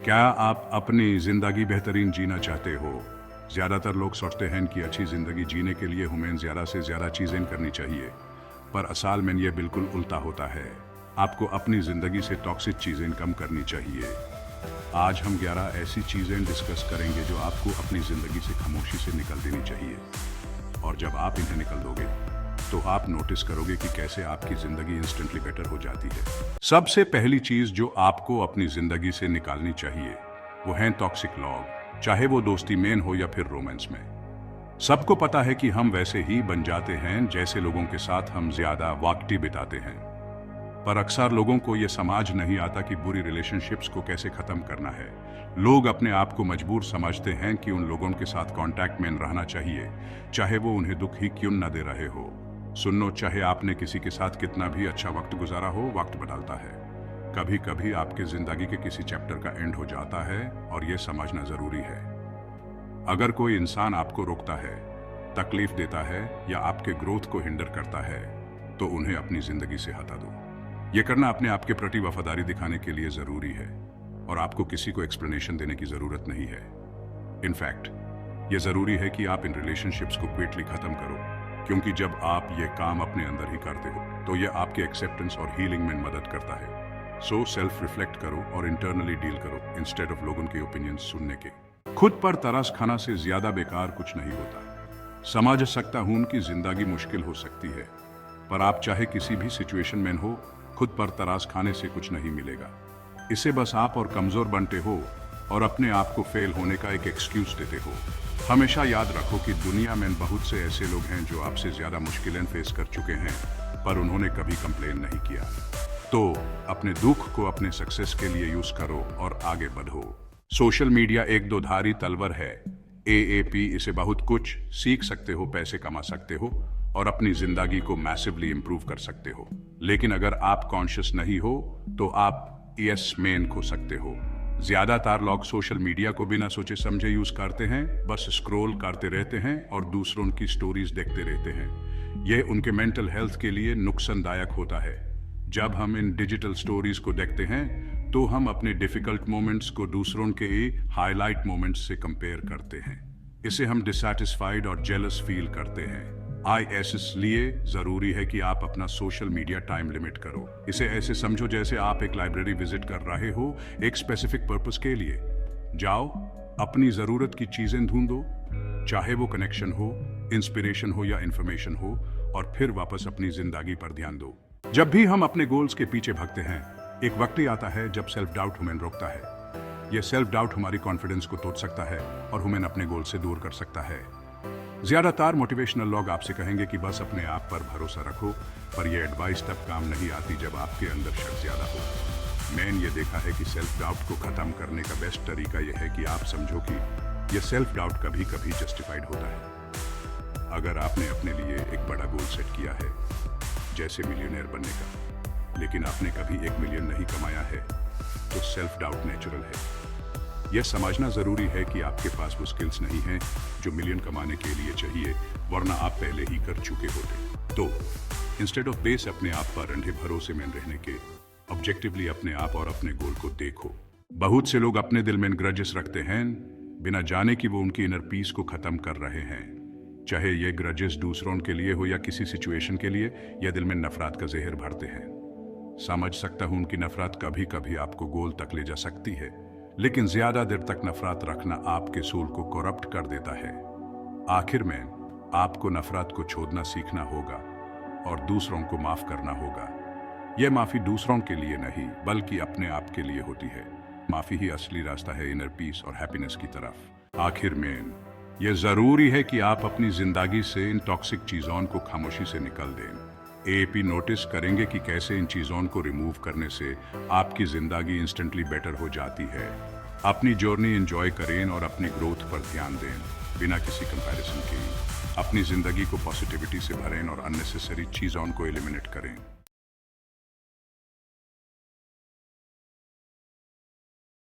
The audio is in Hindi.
क्या आप अपनी जिंदगी बेहतरीन जीना चाहते हो? ज्यादातर लोग सोचते हैं कि अच्छी जिंदगी जीने के लिए हमें ज्यादा से ज्यादा चीजें करनी चाहिए, पर असल में ये बिल्कुल उल्टा होता है। आपको अपनी जिंदगी से टॉक्सिक चीजें कम करनी चाहिए। आज हम 11 ऐसी चीजें डिस्कस करेंगे जो आपको अपनी जिंदगी से खामोशी से निकल देनी चाहिए, और जब आप इन्हें निकल दोगे तो आप नोटिस करोगे कि कैसे आपकी जिंदगी इंस्टेंटली बेटर हो जाती है। सबसे पहली चीज जो आपको अपनी जिंदगी से निकालनी चाहिए वो है टॉक्सिक लोग, चाहे वो दोस्ती में हो या फिर रोमांस में। सबको पता है कि हम वैसे ही बन जाते हैं जैसे लोगों के साथ हम ज्यादा वक्त बिताते हैं, पर अक्सर लोगों को यह समझ नहीं आता कि बुरी रिलेशनशिप्स को कैसे खत्म करना है। लोग अपने आप को मजबूर समझते हैं कि उन लोगों के साथ कांटेक्ट में रहना चाहिए, चाहे वो उन्हें दुख ही क्यों न दे रहे हो। सुनो, चाहे आपने किसी के साथ कितना भी अच्छा वक्त गुजारा हो, वक्त बदलता है। कभी कभी आपके जिंदगी के किसी चैप्टर का एंड हो जाता है और यह समझना जरूरी है। अगर कोई इंसान आपको रोकता है, तकलीफ देता है या आपके ग्रोथ को हिंडर करता है, तो उन्हें अपनी जिंदगी से हटा दो। यह करना अपने आप के प्रति वफादारी दिखाने के लिए जरूरी है, और आपको किसी को एक्सप्लेनेशन देने की जरूरत नहीं है। इनफैक्ट यह जरूरी है कि आप इन रिलेशनशिप्स को क्विकली खत्म करो, क्योंकि जब आप ये काम अपने अंदर ही करते हो तो यह आपके एक्सेप्टेंस और हीलिंग में मदद करता है। सो सेल्फ रिफ्लेक्ट करो और इंटरनली डील करो, इंस्टेड ऑफ लोगों के ओपिनियन सुनने के। खुद पर तरस खाना से ज्यादा बेकार कुछ नहीं होता। समझ सकता हूं उनकी जिंदगी मुश्किल हो सकती है, पर आप चाहे किसी भी सिचुएशन में हो, खुद पर तरस खाने से कुछ नहीं मिलेगा। इससे बस आप और कमजोर बनते हो और अपने आप को फेल होने का एक एक्सक्यूज देते हो। हमेशा याद रखो कि दुनिया में बहुत से ऐसे लोग हैं जो आपसे ज्यादा मुश्किलें फेस कर चुके हैं, पर उन्होंने कभी कंप्लेन नहीं किया। तो अपने दुख को अपने सक्सेस के लिए यूज करो और आगे बढ़ो। सोशल मीडिया एक दो धारी तलवार है। एएपी इसे बहुत कुछ सीख सकते हो, पैसे कमा सकते हो और अपनी जिंदगी को मैसिवली इंप्रूव कर सकते हो। लेकिन अगर आप कॉन्शियस नहीं हो तो आप यस मैन खो सकते हो। ज्यादातर लोग सोशल मीडिया को बिना सोचे समझे यूज करते हैं, बस स्क्रॉल करते रहते हैं और दूसरों की स्टोरीज देखते रहते हैं। यह उनके मेंटल हेल्थ के लिए नुकसानदायक होता है। जब हम इन डिजिटल स्टोरीज को देखते हैं तो हम अपने डिफिकल्ट मोमेंट्स को दूसरों के हाईलाइट मोमेंट्स से कंपेयर करते हैं। इससे हम डिसैटिस्फाइड और जेलस फील करते हैं। इसलिए जरूरी है कि आप अपना सोशल मीडिया टाइम लिमिट करो। इसे ऐसे समझो जैसे आप एक लाइब्रेरी विजिट कर रहे हो, एक स्पेसिफिक पर्पस के लिए। जाओ, अपनी जरूरत की चीजें ढूंढो, चाहे वो कनेक्शन हो, इंस्पिरेशन हो या इंफॉर्मेशन हो, और फिर वापस अपनी जिंदगी पर ध्यान दो। जब भी हम अपने गोल्स के पीछे भागते हैं, एक वक्त ही आता है जब सेल्फ डाउट हमें रोकता है। यह सेल्फ डाउट हमारी कॉन्फिडेंस को तोड़ सकता है और हमें अपने गोल से दूर कर सकता है। ज्यादातर मोटिवेशनल लोग आपसे कहेंगे कि बस अपने आप पर भरोसा रखो, पर यह एडवाइस तब काम नहीं आती जब आपके अंदर शक ज्यादा हो। मैंने ये देखा है कि सेल्फ डाउट को खत्म करने का बेस्ट तरीका यह है कि आप समझो कि यह सेल्फ डाउट कभी कभी जस्टिफाइड होता है। अगर आपने अपने लिए एक बड़ा गोल सेट किया है, जैसे मिलियनेयर बनने का, लेकिन आपने कभी 1 मिलियन नहीं कमाया है, तो सेल्फ डाउट नेचुरल है। यह समझना जरूरी है कि आपके पास वो स्किल्स नहीं हैं जो मिलियन कमाने के लिए चाहिए, वरना आप पहले ही कर चुके होते। तो इंस्टेड ऑफ बेस अपने आप पर अंधे भरोसे में रहने के, ऑब्जेक्टिवली अपने आप और अपने गोल को देखो। बहुत से लोग अपने दिल में ग्रजेस रखते हैं, बिना जाने कि वो उनकी इनर पीस को खत्म कर रहे हैं। चाहे ये ग्रजेस दूसरों के लिए हो या किसी सिचुएशन के लिए, या दिल में नफरत का जहर भरते हैं। समझ सकता हूं उनकी नफरत कभी कभी आपको गोल तक ले जा सकती है, लेकिन ज्यादा देर तक नफरत रखना आपके सोल को करप्ट कर देता है। आखिर में आपको नफरत को छोड़ना सीखना होगा और दूसरों को माफ करना होगा। यह माफी दूसरों के लिए नहीं, बल्कि अपने आप के लिए होती है। माफी ही असली रास्ता है इनर पीस और हैप्पीनेस की तरफ। आखिर में यह जरूरी है कि आप अपनी जिंदगी से इन टॉक्सिक चीजों को खामोशी से निकाल दें। एपी नोटिस करेंगे कि कैसे इन चीजों को रिमूव करने से आपकी जिंदगी इंस्टेंटली बेटर हो जाती है। अपनी जर्नी एंजॉय करें और अपनी ग्रोथ पर ध्यान दें, बिना किसी कंपैरिजन के। अपनी जिंदगी को पॉजिटिविटी से भरें और अननेसेसरी चीजों को एलिमिनेट करें।